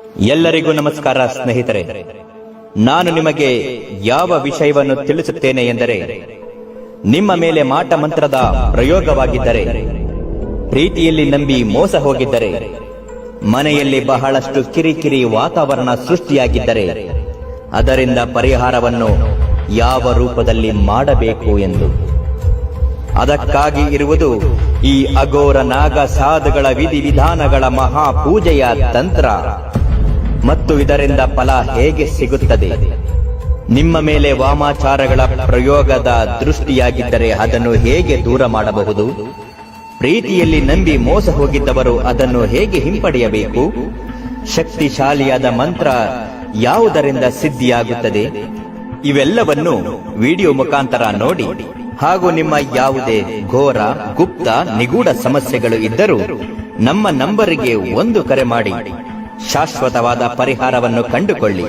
ಎಲ್ಲರಿಗೂ ನಮಸ್ಕಾರ ಸ್ನೇಹಿತರೆ. ನಾನು ನಿಮಗೆ ಯಾವ ವಿಷಯವನ್ನು ತಿಳಿಸುತ್ತೇನೆ ಎಂದರೆ, ನಿಮ್ಮ ಮೇಲೆ ಮಾಟ ಮಂತ್ರದ ಪ್ರಯೋಗವಾಗಿದ್ದರೆ, ಪ್ರೀತಿಯಲ್ಲಿ ನಂಬಿ ಮೋಸ ಹೋಗಿದ್ದರೆ, ಮನೆಯಲ್ಲಿ ಬಹಳಷ್ಟು ಕಿರಿಕಿರಿ ವಾತಾವರಣ ಸೃಷ್ಟಿಯಾಗಿದ್ದರೆ, ಅದರಿಂದ ಪರಿಹಾರವನ್ನು ಯಾವ ರೂಪದಲ್ಲಿ ಮಾಡಬೇಕು ಎಂದು. ಅದಕ್ಕಾಗಿ ಇರುವುದು ಈ ಅಘೋರ ನಾಗ ಸಾಧುಗಳ ವಿಧಿವಿಧಾನಗಳ ಮಹಾಪೂಜೆಯ ತಂತ್ರ ಮತ್ತು ಇದರಿಂದ ಫಲ ಹೇಗೆ ಸಿಗುತ್ತದೆ. ನಿಮ್ಮ ಮೇಲೆ ವಾಮಾಚಾರಗಳ ಪ್ರಯೋಗದ ದೃಷ್ಟಿಯಾಗಿದ್ದರೆ ಅದನ್ನು ಹೇಗೆ ದೂರ ಮಾಡಬಹುದು, ಪ್ರೀತಿಯಲ್ಲಿ ನಂಬಿ ಮೋಸ ಹೋಗಿದ್ದವರು ಅದನ್ನು ಹೇಗೆ ಹಿಂಪಡೆಯಬೇಕು, ಶಕ್ತಿಶಾಲಿಯಾದ ಮಂತ್ರ ಯಾವುದರಿಂದ ಸಿದ್ಧಿಯಾಗುತ್ತದೆ, ಇವೆಲ್ಲವನ್ನು ವಿಡಿಯೋ ಮುಖಾಂತರ ನೋಡಿ. ಹಾಗೂ ನಿಮ್ಮ ಯಾವುದೇ ಘೋರ ಗುಪ್ತ ನಿಗೂಢ ಸಮಸ್ಯೆಗಳು ಇದ್ದರೂ ನಮ್ಮ ನಂಬರಿಗೆ ಒಂದು ಕರೆ ಮಾಡಿ ಶಾಶ್ವತವಾದ ಪರಿಹಾರವನ್ನು ಕಂಡುಕೊಳ್ಳಿ.